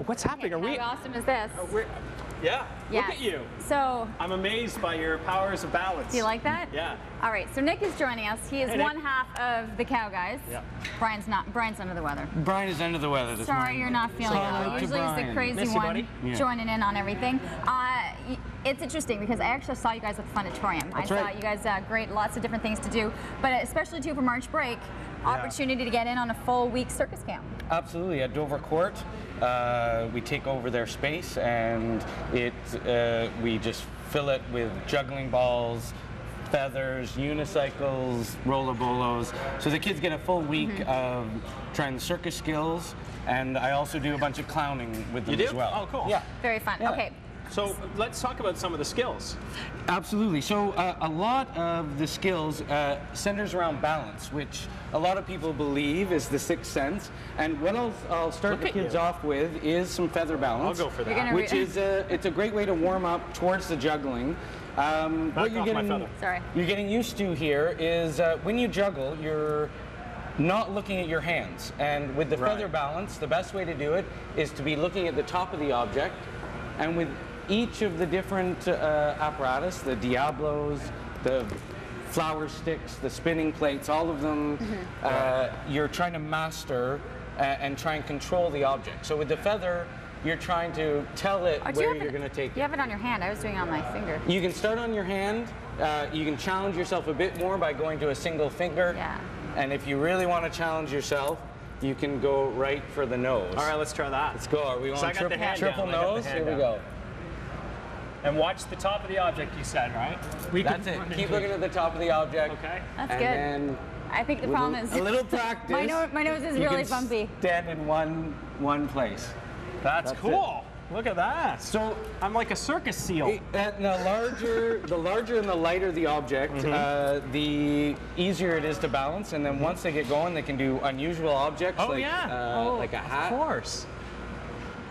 What's happening? Are we? How awesome is this? Yeah. Yes. Look at you. So. I'm amazed by your powers of balance. Do you like that? Yeah. All right. So Nick is joining us. He is one half of the Cowguys. Yeah. Brian's not. Brian's under the weather. Brian is under the weather this morning. Sorry, you're not feeling well. Usually he's the crazy Miss you, one buddy. joining in on everything. It's interesting because I actually saw you guys at the Fundatorium. I saw you guys great, lots of different things to do, but especially too for March break, opportunity to get in on a full week circus camp. Absolutely. At Dover Court, we take over their space, and we just fill it with juggling balls, feathers, unicycles, roller bolos. So the kids get a full week of trying the circus skills, and I also do a bunch of clowning with them as well. Oh, cool. Yeah. Very fun. Yeah. Okay. So let's talk about some of the skills. Absolutely. So a lot of the skills centers around balance, which a lot of people believe is the sixth sense. And what I'll start the kids off with is some feather balance. I'll go for that. Which is it's a great way to warm up towards the juggling. What you're getting used to here is when you juggle, you're not looking at your hands. And with the feather balance, the best way to do it is to be looking at the top of the object, and with each of the different apparatus, the Diablos, the flower sticks, the spinning plates, all of them, you're trying to master and try and control the object. So with the feather, you're trying to tell it where you're going to take it. You have it on your hand. I was doing it on my finger. You can start on your hand. You can challenge yourself a bit more by going to a single finger. Yeah. And if you really want to challenge yourself, you can go right for the nose. All right, let's try that. Let's go. Are we on triple nose? Here we go. And watch the top of the object, you said, right? That's it. Keep looking at the top of the object. Okay. That's good. And I think the problem is a little practice. my nose is really bumpy. Stand in one place. That's cool. Look at that. So I'm like a circus seal. The larger and the lighter the object, the easier it is to balance. And then once they get going, they can do unusual objects like a hat. Of course.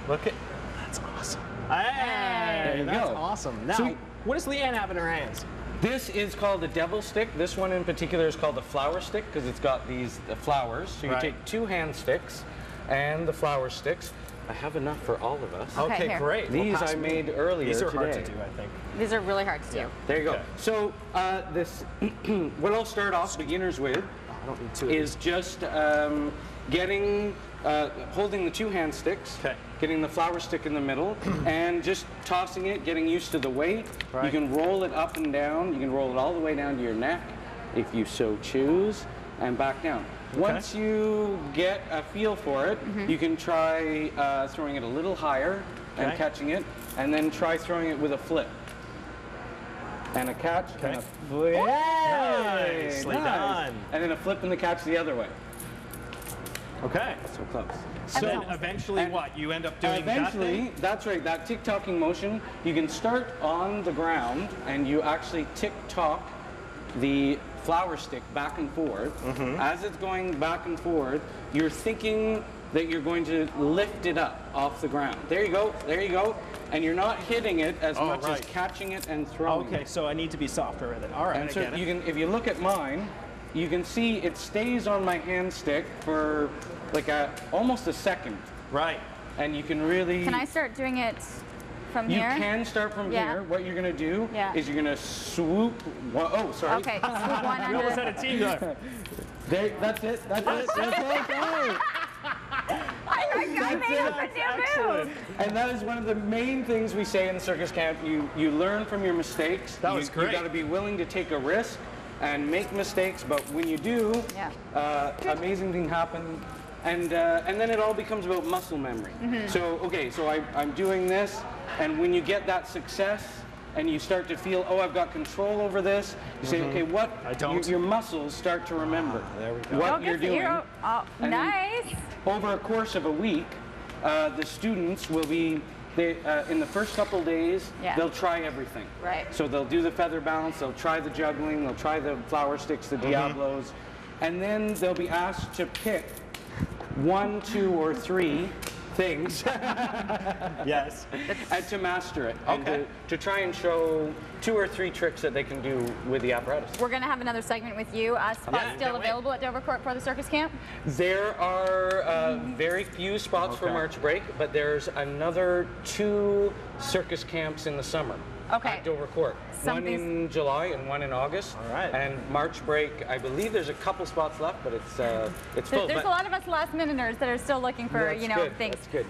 Look at that's awesome. Hey, that's awesome. Now, so, what does Leanne have in her hands? This is called a devil stick. This one in particular is called the flower stick because it's got these flowers. So you take 2 hand sticks and the flower sticks. I have enough for all of us. Okay, great. These I made earlier These are today. hard to do, I think. These are really hard to do. There you go. So what I'll start off beginners with is just holding the 2 hand sticks, getting the flower stick in the middle, and just tossing it, getting used to the weight. You can roll it up and down. You can roll it all the way down to your neck, if you so choose, and back down. Once you get a feel for it, you can try throwing it a little higher and catching it, and then try throwing it with a flip. And a catch, and a flip. Nicely done. And then a flip and the catch the other way. Okay. So close. So then eventually what? You end up doing eventually, that's right, that tick-tocking motion, you can start on the ground and you actually tick-tock the flower stick back and forth. As it's going back and forth, you're thinking that you're going to lift it up off the ground. There you go, there you go. And you're not hitting it as much as catching it and throwing it. Okay, so I need to be softer with it. All right, and so you can, if you look at mine, you can see it stays on my hand stick for like almost a second. Right. And you can really... Can I start doing it from here? You can start from here. What you're going to do is you're going to swoop... Okay, swoop one under. We almost had a team there. That's it. That's it. That's it. I made up a new move. And that is one of the main things we say in the circus camp. You learn from your mistakes. That was great. You got to be willing to take a risk and make mistakes, but when you do, amazing thing happen. And then it all becomes about muscle memory. So I'm doing this, and when you get that success and you start to feel, oh, I've got control over this, you say, okay, what? Your muscles start to remember what you're doing. Nice. Over a course of a week, the students will be, in the first couple days, they'll try everything. Right. So they'll do the feather balance, they'll try the juggling, they'll try the flower sticks, the Diablos, and then they'll be asked to pick 1, 2, or 3 things. Yes. And to master it. Okay. And to try and show 2 or 3 tricks that they can do with the apparatus. We're going to have another segment with you. Spots still available at Dovercourt for the circus camp? There are very few spots for March break, but there's another 2 circus camps in the summer. At Dovercourt. One in July and one in August. All right. And March break, I believe there's a couple spots left, but it's full. There's a lot of us last-minuters that are still looking for, That's good. things. That's good.